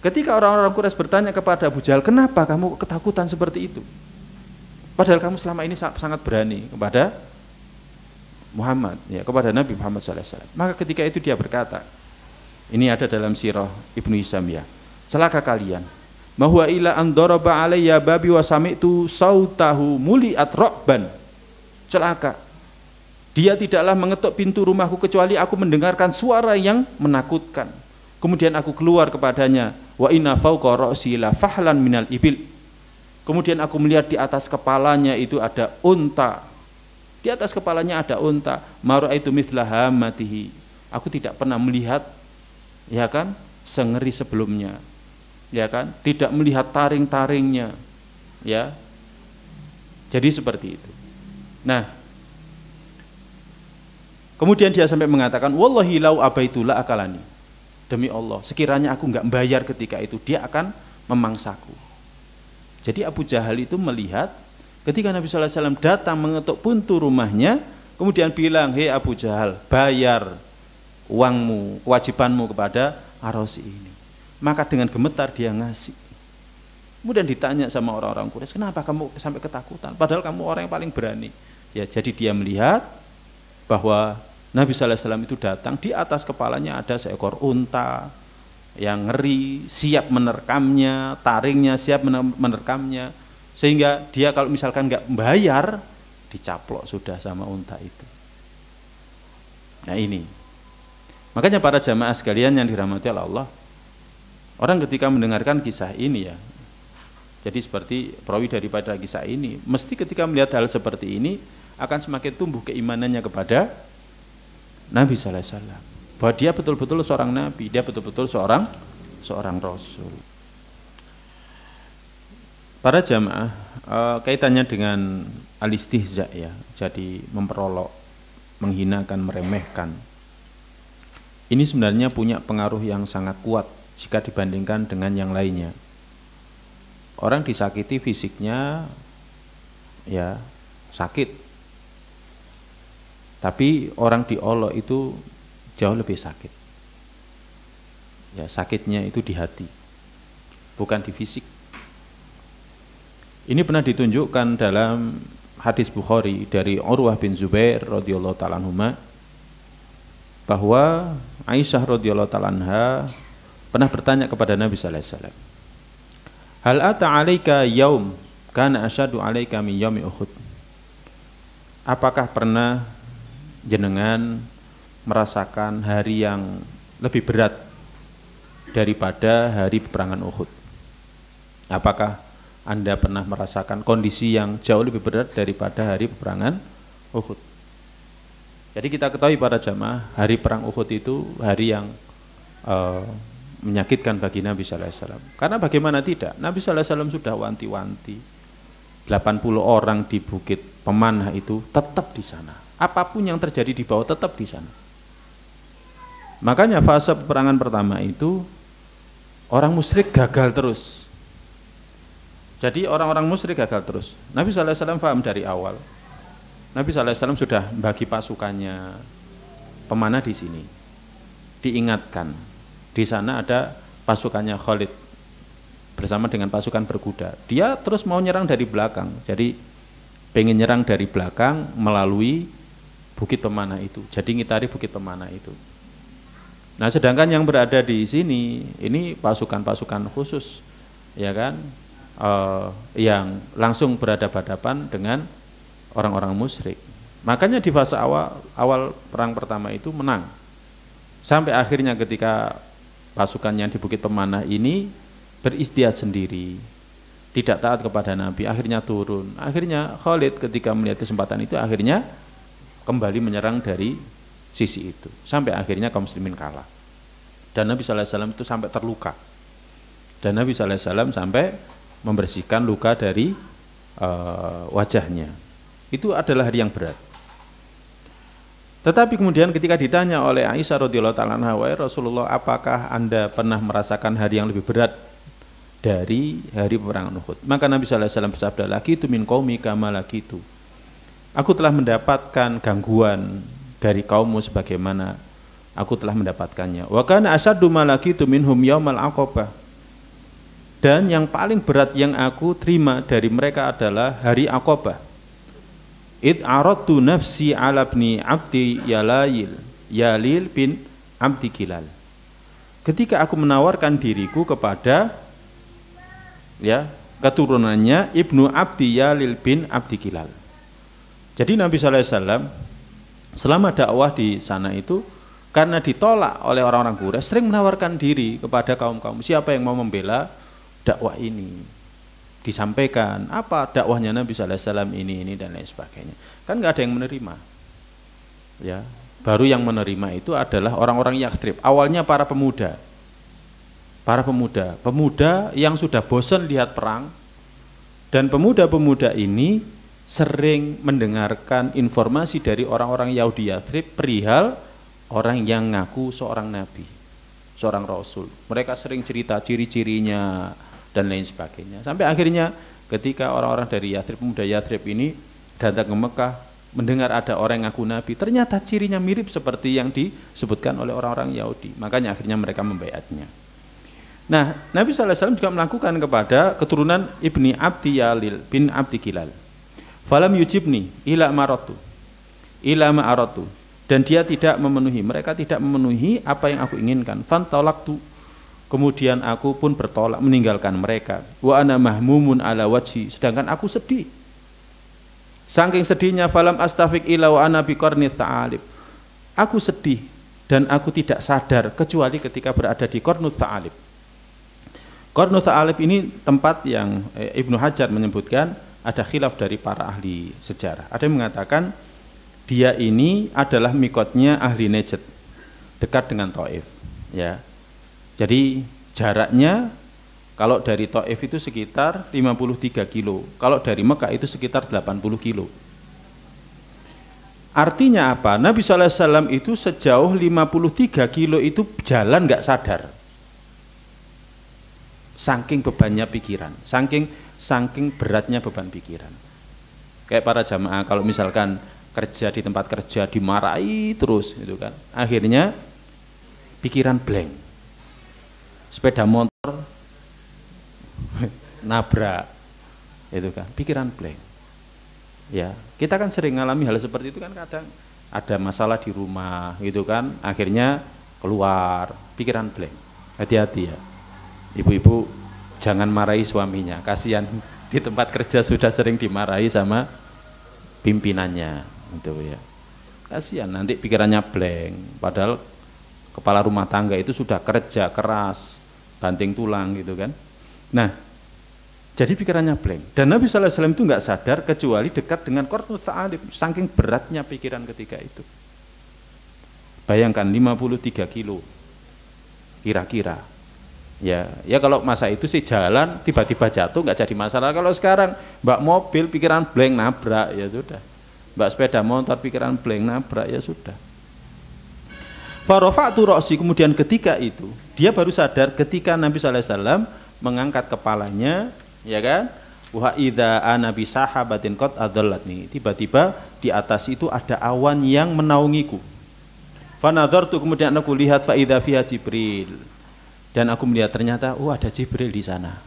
Ketika orang-orang Quraisy bertanya kepada Abu Jahal, "Kenapa kamu ketakutan seperti itu? Padahal kamu selama ini sangat berani kepada Muhammad, ya, kepada Nabi Muhammad sallallahu alaihi wasallam." Maka ketika itu dia berkata, ini ada dalam sirah Ibnu Hisam ya, "Celaka kalian. Mahwa ila an daraba alayya babi wa sami'tu sautahu muli'at ra'ban." Celaka. Dia tidaklah mengetuk pintu rumahku kecuali aku mendengarkan suara yang menakutkan. Kemudian aku keluar kepadanya, wa inna fawqa ra'si la fahlan minal ibil. Kemudian aku melihat di atas kepalanya itu ada unta. Di atas kepalanya ada unta. Mara'aitu mithla hamatihi. Aku tidak pernah melihat, ya kan, sengeri sebelumnya. Ya kan, tidak melihat taring-taringnya, ya. Jadi seperti itu. Nah, kemudian dia sampai mengatakan, "Wallahi lau abaitulah akalani." Demi Allah, sekiranya aku enggak bayar ketika itu, dia akan memangsaku. Jadi Abu Jahal itu melihat ketika Nabi sallallahu alaihi wasallam datang mengetuk pintu rumahnya, kemudian bilang, "Hei Abu Jahal, bayar uangmu, kewajibanmu kepada Arasy ini." Maka dengan gemetar dia ngasih. Kemudian ditanya sama orang-orang Quraisy, "Kenapa kamu sampai ketakutan? Padahal kamu orang yang paling berani." Ya, jadi dia melihat bahwa Nabi sallallahu alaihi wasallam itu datang, di atas kepalanya ada seekor unta yang ngeri, siap menerkamnya, taringnya siap menerkamnya, sehingga dia kalau misalkan nggak bayar, dicaplok sudah sama unta itu. Nah ini, makanya para jamaah sekalian yang dirahmati Allah, orang ketika mendengarkan kisah ini ya, jadi seperti perawi daripada kisah ini, mesti ketika melihat hal seperti ini akan semakin tumbuh keimanannya kepada Nabi sallallahu alaihi wasallam, bahwa dia betul-betul seorang nabi, dia betul-betul seorang rasul. Para jamaah, kaitannya dengan al-istihza ya, jadi memperolok, menghinakan, meremehkan. Ini sebenarnya punya pengaruh yang sangat kuat jika dibandingkan dengan yang lainnya. Orang disakiti fisiknya ya sakit, tapi orang diolok itu jauh lebih sakit. Ya, sakitnya itu di hati, bukan di fisik. Ini pernah ditunjukkan dalam hadis Bukhari dari Urwah bin Zubair radhiyallahu ta'ala anhuma, bahwa Aisyah radhiyallahu ta'ala anha pernah bertanya kepada Nabi sallallahu alaihi wasallam, "Hal ata 'alaika yaum kana asyadu 'alaika min yaumi Uhud?" Apakah pernah jenengan merasakan hari yang lebih berat daripada hari peperangan Uhud? Apakah Anda pernah merasakan kondisi yang jauh lebih berat daripada hari peperangan Uhud? Jadi kita ketahui para jamaah, hari perang Uhud itu hari yang menyakitkan bagi Nabi sallallahu alaihi wasallam. Karena bagaimana tidak? Nabi sallallahu alaihi wasallam sudah wanti-wanti 80 orang di Bukit Pemanah itu tetap di sana. Apapun yang terjadi di bawah tetap di sana. Makanya fase peperangan pertama itu orang musyrik gagal terus. Jadi orang-orang musyrik gagal terus. Nabi sallallahu alaihi wasallam paham dari awal. Nabi sallallahu alaihi wasallam sudah bagi pasukannya pemanah di sini. Diingatkan, di sana ada pasukannya Khalid bersama dengan pasukan berkuda. Dia terus mau nyerang dari belakang. Jadi pengen nyerang dari belakang melalui Bukit Pemanah itu. Jadi ngitari Bukit Pemanah itu. Nah, sedangkan yang berada di sini ini pasukan-pasukan khusus, ya kan? yang langsung berhadapan-hadapan dengan orang-orang musyrik. Makanya di fase awal perang pertama itu menang. Sampai akhirnya ketika pasukannya di Bukit Pemanah ini beristihad sendiri, tidak taat kepada Nabi, akhirnya turun. Akhirnya Khalid ketika melihat kesempatan itu akhirnya kembali menyerang dari sisi itu. Sampai akhirnya kaum muslimin kalah. Dan Nabi SAW itu sampai terluka. Dan Nabi SAW sampai membersihkan luka dari wajahnya. Itu adalah hari yang berat. Tetapi kemudian ketika ditanya oleh Aisyah radhiyallahu ta'ala anha, "Wahai Rasulullah, apakah Anda pernah merasakan hari yang lebih berat dari hari peperangan Uhud?" Maka Nabi SAW bersabda, "Laqitu min qaumi kama laqitu." Aku telah mendapatkan gangguan dari kaummu sebagaimana aku telah mendapatkannya. Wa kana asaddu ma laqitu minhum yaumal aqabah. Dan yang paling berat yang aku terima dari mereka adalah hari Aqabah. Id aradtu nafsi ala ibni abdi Yalil bin Abdi Kilal. Ketika aku menawarkan diriku kepada keturunannya Ibnu Abdi Yalil bin Abdi Kilal. Jadi Nabi SAW selama dakwah di sana itu karena ditolak oleh orang-orang Quraisy sering menawarkan diri kepada kaum-kaum, siapa yang mau membela dakwah ini. Disampaikan apa dakwahnya Nabi SAW ini dan lain sebagainya. Kan nggak ada yang menerima. Ya, baru yang menerima itu adalah orang-orang Yathrib. Awalnya para pemuda yang sudah bosan lihat perang, dan pemuda-pemuda ini sering mendengarkan informasi dari orang-orang Yahudi Yathrib perihal orang yang ngaku seorang nabi, seorang rasul. Mereka sering cerita ciri-cirinya dan lain sebagainya. Sampai akhirnya ketika orang-orang dari Yathrib, pemuda Yathrib ini datang ke Mekah, mendengar ada orang yang ngaku nabi, ternyata cirinya mirip seperti yang disebutkan oleh orang-orang Yahudi. Makanya akhirnya mereka membaiatnya. Nah, Nabi SAW juga melakukan kepada keturunan Ibni Abdi Yalil bin Abdi Kilal. Falam yujibni ila ma'aratu. Dan dia tidak memenuhi, mereka tidak memenuhi apa yang aku inginkan. Fantolaktu. Kemudian aku pun bertolak meninggalkan mereka. Wa ana mahmumun ala wajhi, sedangkan aku sedih. Saking sedihnya falam astafiq ila wa ana biqarnit ta'alib. Aku sedih dan aku tidak sadar kecuali ketika berada di Qarnut Ta'alib. Qarnut Ta'alib ini tempat yang Ibnu Hajar menyebutkan ada khilaf dari para ahli sejarah. Ada yang mengatakan dia ini adalah mikotnya ahli Najd, dekat dengan Taif, ya. Jadi jaraknya kalau dari Taif itu sekitar 53 kilo, kalau dari Mekah itu sekitar 80 kilo. Artinya apa? Nabi SAW itu sejauh 53 kilo itu jalan nggak sadar. Saking bebannya pikiran, saking beratnya beban pikiran. Kayak para jamaah kalau misalkan kerja di tempat kerja dimarahi terus gitu kan. Akhirnya pikiran blank. Sepeda motor nabrak itu kan, pikiran blank. Ya, kita kan sering mengalami hal seperti itu kan, kadang ada masalah di rumah gitu kan, akhirnya keluar pikiran blank. Hati-hati ya. Ibu-ibu jangan marahi suaminya, kasihan di tempat kerja sudah sering dimarahi sama pimpinannya gitu ya. Kasihan nanti pikirannya blank, padahal kepala rumah tangga itu sudah kerja keras, banting tulang gitu kan. Nah, jadi pikirannya blank. Dan Nabi SAW itu nggak sadar kecuali dekat dengan Qarnut Ta'alib, saking beratnya pikiran ketika itu. Bayangkan 53 kilo kira-kira. Ya kalau masa itu sih jalan tiba-tiba jatuh nggak jadi masalah. Kalau sekarang mbak mobil pikiran blank nabrak ya sudah. Mbak sepeda motor pikiran blank nabrak ya sudah. Farafa'tu ra'si, kemudian ketika itu dia baru sadar ketika Nabi SAW mengangkat kepalanya, ya kan? Wa idza ana bi sahabatin qad adallatni, tiba-tiba di atas itu ada awan yang menaungiku. Fa nadartu, kemudian aku lihat fa idza fiha Jibril, dan aku melihat ternyata ada Jibril di sana.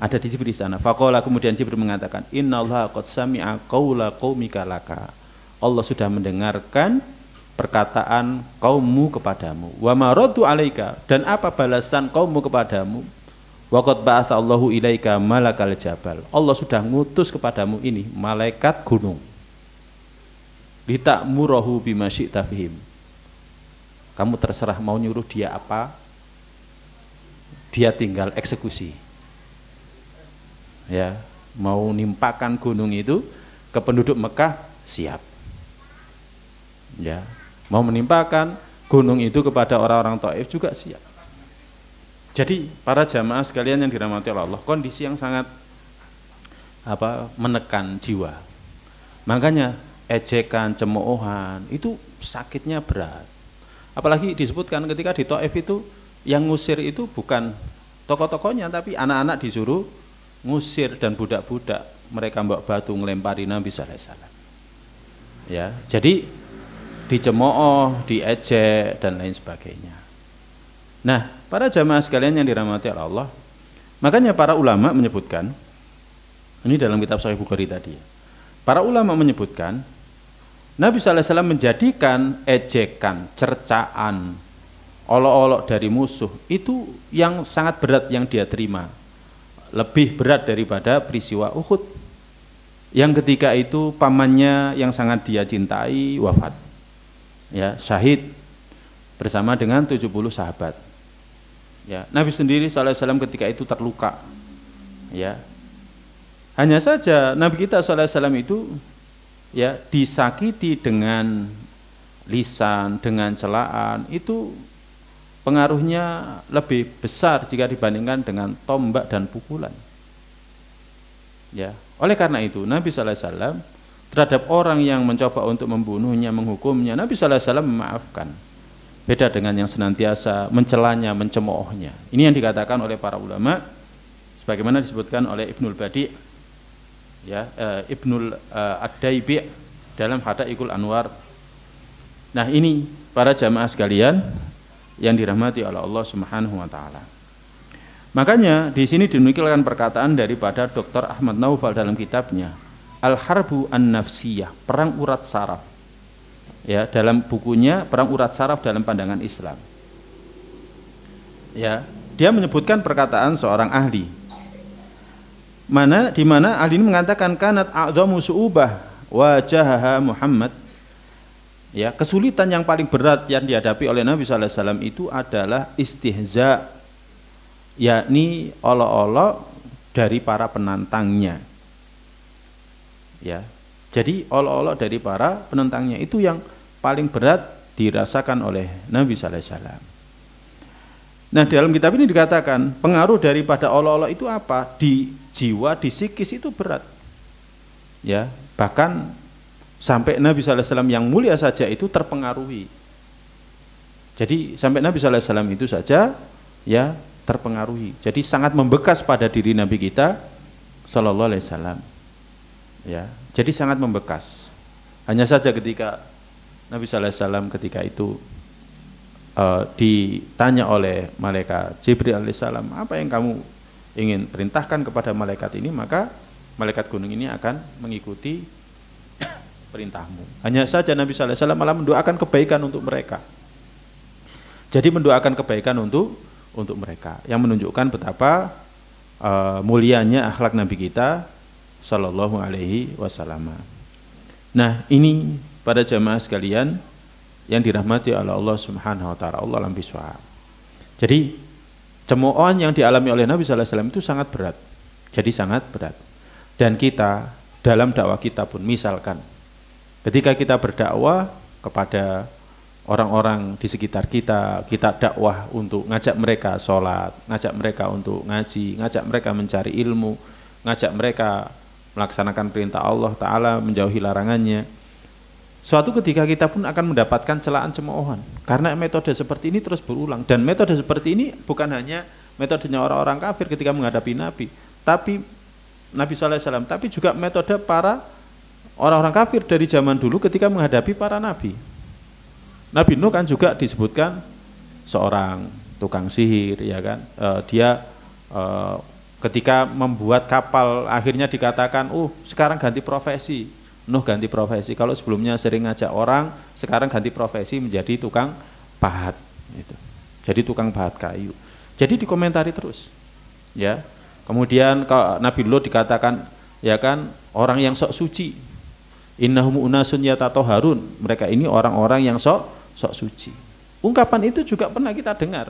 Ada di Jibril di sana. Faqala, kemudian Jibril mengatakan, innallaha qad sami'a qaula qaumika laka. Allah sudah mendengarkan perkataan kaummu kepadamu. Wa maradu alaika, dan apa balasan kaummu kepadamu? Wa qad ba'atha Allahu ilaika malakal jabal. Allah sudah ngutus kepadamu ini malaikat gunung. Litakmurahu bima syi'ta fihim. Kamu terserah mau nyuruh dia apa, dia tinggal eksekusi. Ya, mau nimpakan gunung itu ke penduduk Mekah, siap. Ya, mau menimpakan gunung itu kepada orang-orang Taif juga siap. Jadi para jamaah sekalian yang dirahmati Allah, kondisi yang sangat menekan jiwa. Makanya ejekan, cemoohan itu sakitnya berat. Apalagi disebutkan ketika di Taif itu yang ngusir itu bukan tokoh-tokohnya, tapi anak-anak disuruh ngusir dan budak-budak mereka bawa batu ngelempari Nabi sallallahu alaihi wasallam. Ya, jadi dicemooh, diejek dan lain sebagainya. Nah, para jamaah sekalian yang dirahmati Allah, makanya para ulama menyebutkan, ini dalam kitab Sahih Bukhari tadi. Para ulama menyebutkan Nabi sallallahu alaihi wasallam menjadikan ejekan, cercaan, olok-olok dari musuh itu yang sangat berat yang dia terima. Lebih berat daripada peristiwa Uhud yang ketika itu pamannya yang sangat dia cintai wafat, ya, syahid bersama dengan 70 sahabat. Ya, Nabi sendiri sallallahu alaihi wasallam ketika itu terluka. Ya, hanya saja Nabi kita sallallahu alaihi wasallam itu ya disakiti dengan lisan, dengan celaan, itu pengaruhnya lebih besar jika dibandingkan dengan tombak dan pukulan. Ya, oleh karena itu Nabi sallallahu alaihi wasallam terhadap orang yang mencoba untuk membunuhnya, menghukumnya, Nabi sallallahu alaihi wasallam memaafkan. Beda dengan yang senantiasa mencelanya, mencemoohnya. Ini yang dikatakan oleh para ulama sebagaimana disebutkan oleh Ibnul Badi, ya, Ibnul Ad-Daibi dalam Hadaikul Anwar. Nah, ini para jamaah sekalian yang dirahmati oleh Allah Subhanahu wa taala. Makanya di sini dinukilkan perkataan daripada Dr. Ahmad Naufal dalam kitabnya Al-Harbu An-Nafsiyah, perang urat saraf. Ya, dalam bukunya Perang Urat Saraf dalam Pandangan Islam. Ya, dia menyebutkan perkataan seorang ahli. Di mana ahli ini mengatakan kanat a'dhamu su'ubah wajahaha Muhammad. Ya, kesulitan yang paling berat yang dihadapi oleh Nabi sallallahu alaihi wasallam itu adalah istihza, yakni olok-olok dari para penantangnya. Ya. Jadi olok-olok dari para penentangnya itu yang paling berat dirasakan oleh Nabi sallallahu alaihi wasallam. Nah, dalam kitab ini dikatakan pengaruh daripada olok-olok itu apa? Di jiwa, di psikis itu berat. Ya, bahkan sampai Nabi sallallahu alaihi wasallam yang mulia saja itu terpengaruhi. Jadi sampai Nabi sallallahu alaihi wasallam itu saja ya terpengaruhi. Jadi sangat membekas pada diri Nabi kita sallallahu alaihi wasallam. Ya, jadi sangat membekas. Hanya saja ketika Nabi sallallahu alaihi wasallam ketika itu ditanya oleh malaikat Jibril alaihissalam, apa yang kamu ingin perintahkan kepada malaikat ini, maka malaikat gunung ini akan mengikuti perintahmu. Hanya saja Nabi sallallahu alaihi wasallam malah mendoakan kebaikan untuk mereka. Jadi mendoakan kebaikan untuk mereka, yang menunjukkan betapa mulianya akhlak Nabi kita sallallahu alaihi wasallam. Nah, ini pada jamaah sekalian yang dirahmati oleh Allah Subhanahu wa taala, Allah alam bisawab. Jadi cemoohan yang dialami oleh Nabi sallallahu alaihi wasallam itu sangat berat. Jadi sangat berat. Dan kita dalam dakwah kita pun, misalkan ketika kita berdakwah kepada orang-orang di sekitar kita, kita dakwah untuk ngajak mereka sholat, ngajak mereka untuk ngaji, ngajak mereka mencari ilmu, ngajak mereka melaksanakan perintah Allah Ta'ala, menjauhi larangannya. Suatu ketika kita pun akan mendapatkan celaan cemoohan, karena metode seperti ini terus berulang. Dan metode seperti ini bukan hanya metodenya orang-orang kafir ketika menghadapi Nabi, tapi Nabi sallallahu alaihi wasallam, tapi juga metode para orang-orang kafir dari zaman dulu ketika menghadapi para nabi. Nabi Nuh kan juga disebutkan seorang tukang sihir, ya kan? Dia ketika membuat kapal akhirnya dikatakan, sekarang ganti profesi. Nuh ganti profesi. Kalau sebelumnya sering ngajak orang, sekarang ganti profesi menjadi tukang pahat. Gitu. Jadi tukang pahat kayu. Jadi dikomentari terus. Ya. Kemudian kalau Nabi Lut dikatakan ya kan orang yang sok suci. Innahum unasun yatatoharun. Mereka ini orang-orang yang sok suci. Ungkapan itu juga pernah kita dengar.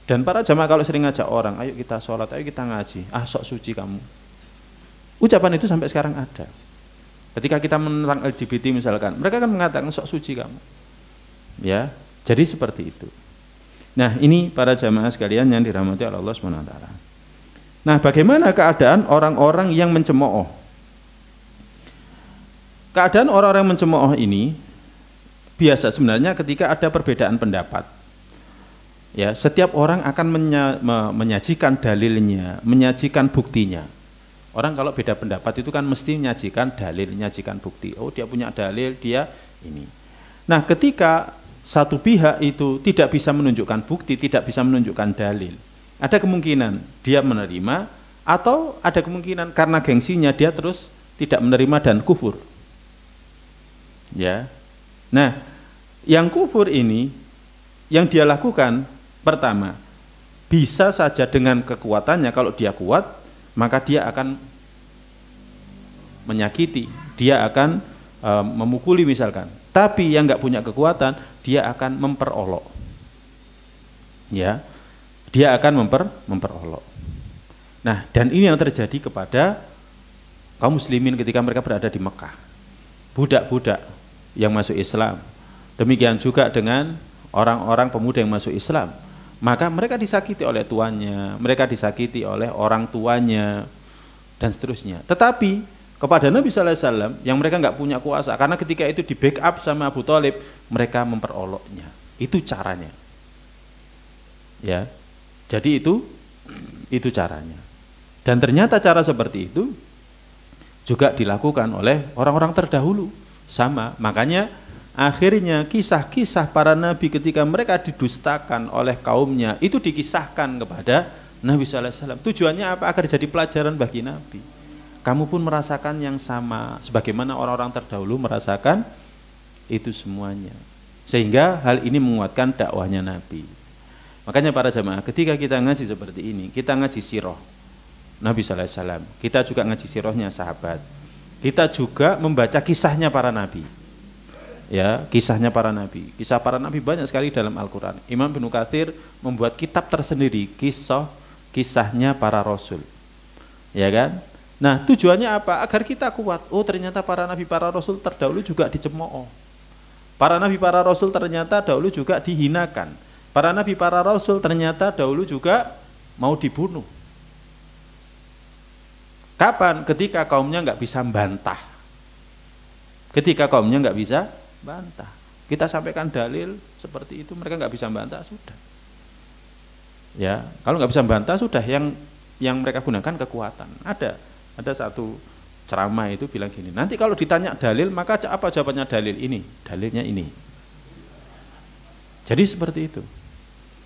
Dan para jamaah kalau sering ngajak orang, ayo kita sholat, ayo kita ngaji. Ah, sok suci kamu. Ucapan itu sampai sekarang ada. Ketika kita menentang LGBT misalkan, mereka kan mengatakan sok suci kamu. Ya, jadi seperti itu. Nah, ini para jamaah sekalian yang dirahmati oleh Allah SWT. Nah, bagaimana keadaan orang-orang yang mencemooh? Keadaan orang-orang yang mencemooh ini biasa sebenarnya ketika ada perbedaan pendapat. Ya, setiap orang akan menyajikan dalilnya, menyajikan buktinya. Orang kalau beda pendapat itu kan mesti menyajikan dalil, menyajikan bukti. Oh, dia punya dalil, dia ini. Nah, ketika satu pihak itu tidak bisa menunjukkan bukti, tidak bisa menunjukkan dalil, ada kemungkinan dia menerima, atau ada kemungkinan karena gengsinya dia terus tidak menerima dan kufur. Ya. Nah, yang kufur ini yang dia lakukan pertama, bisa saja dengan kekuatannya, kalau dia kuat maka dia akan menyakiti, dia akan memukuli misalkan. Tapi yang nggak punya kekuatan, dia akan memperolok. Ya, dia akan memperolok. Nah, dan ini yang terjadi kepada kaum muslimin ketika mereka berada di Mekah. Budak-budak yang masuk Islam. Demikian juga dengan orang-orang pemuda yang masuk Islam. Maka mereka disakiti oleh tuannya, mereka disakiti oleh orang tuanya, dan seterusnya. Tetapi kepada Nabi Sallallahu Alaihi Wasallam yang mereka nggak punya kuasa, karena ketika itu di backup sama Abu Thalib, mereka memperoloknya. Itu caranya. Ya, jadi itu caranya. Dan ternyata cara seperti itu juga dilakukan oleh orang-orang terdahulu. Sama, makanya akhirnya kisah-kisah para nabi ketika mereka didustakan oleh kaumnya itu dikisahkan kepada Nabi Sallallahu Alaihi Wasallam. Tujuannya apa? Agar jadi pelajaran bagi Nabi. Kamu pun merasakan yang sama, sebagaimana orang-orang terdahulu merasakan itu semuanya. Sehingga hal ini menguatkan dakwahnya Nabi. Makanya para jamaah, ketika kita ngaji seperti ini, kita ngaji sirah Nabi Sallallahu Alaihi Wasallam, kita juga ngaji sirahnya sahabat. Kita juga membaca kisahnya para nabi. Ya, kisahnya para nabi. Kisah para nabi banyak sekali dalam Al-Qur'an. Imam Ibnu Katsir membuat kitab tersendiri, kisahnya para rasul. Ya kan? Nah, tujuannya apa? Agar kita kuat. Oh, ternyata para nabi, para rasul terdahulu juga dicemooh. Para nabi, para rasul ternyata dahulu juga dihinakan. Para nabi, para rasul ternyata dahulu juga mau dibunuh. Kapan? Ketika kaumnya nggak bisa bantah. Ketika kaumnya nggak bisa bantah. Kita sampaikan dalil seperti itu, mereka nggak bisa bantah, sudah. Ya, kalau nggak bisa bantah sudah, yang mereka gunakan kekuatan. Ada satu ceramah itu bilang gini, nanti kalau ditanya dalil, maka apa jawabannya dalil ini? Dalilnya ini. Jadi seperti itu.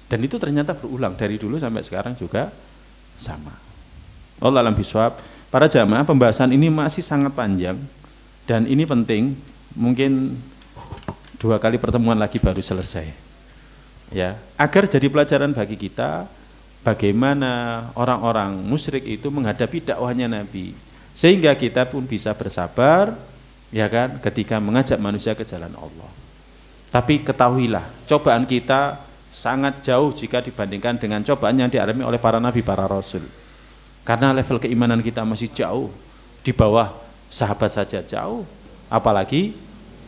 Dan itu ternyata berulang dari dulu sampai sekarang juga sama. Allah alam bisawab. Para jamaah, pembahasan ini masih sangat panjang dan ini penting, mungkin 2 kali pertemuan lagi baru selesai. Ya, agar jadi pelajaran bagi kita bagaimana orang-orang musyrik itu menghadapi dakwahnya Nabi, sehingga kita pun bisa bersabar, ya kan, ketika mengajak manusia ke jalan Allah. Tapi ketahuilah, cobaan kita sangat jauh jika dibandingkan dengan cobaan yang dialami oleh para nabi, para rasul. Karena level keimanan kita masih jauh di bawah sahabat saja jauh, apalagi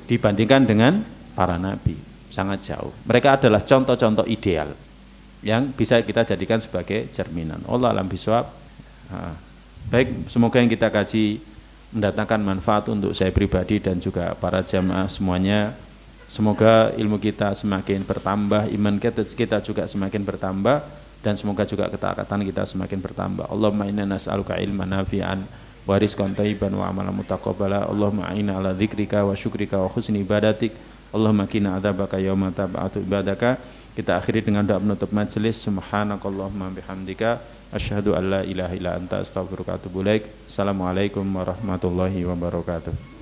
dibandingkan dengan para nabi, sangat jauh. Mereka adalah contoh-contoh ideal yang bisa kita jadikan sebagai cerminan. Allah alam bisawab. Baik, semoga yang kita kaji mendatangkan manfaat untuk saya pribadi dan juga para jamaah semuanya. Semoga ilmu kita semakin bertambah, iman kita juga semakin bertambah, dan semoga juga ketaatan kita semakin bertambah. Allahumma inna nas'aluka ilman nafi'an wa rizqan thayyiban wa amalan mutaqabbala. Allahumma a'inna ala dzikrika wa syukrika wa husni ibadatik. Allahumma qina adzabaka yauma tab'atu ibadaka. Kita akhiri dengan doa penutup majelis. Subhanakallahumma bihamdika asyhadu an la ilaha illa anta astaghfiruka wa atubu ilaik. Assalamualaikum warahmatullahi wabarakatuh.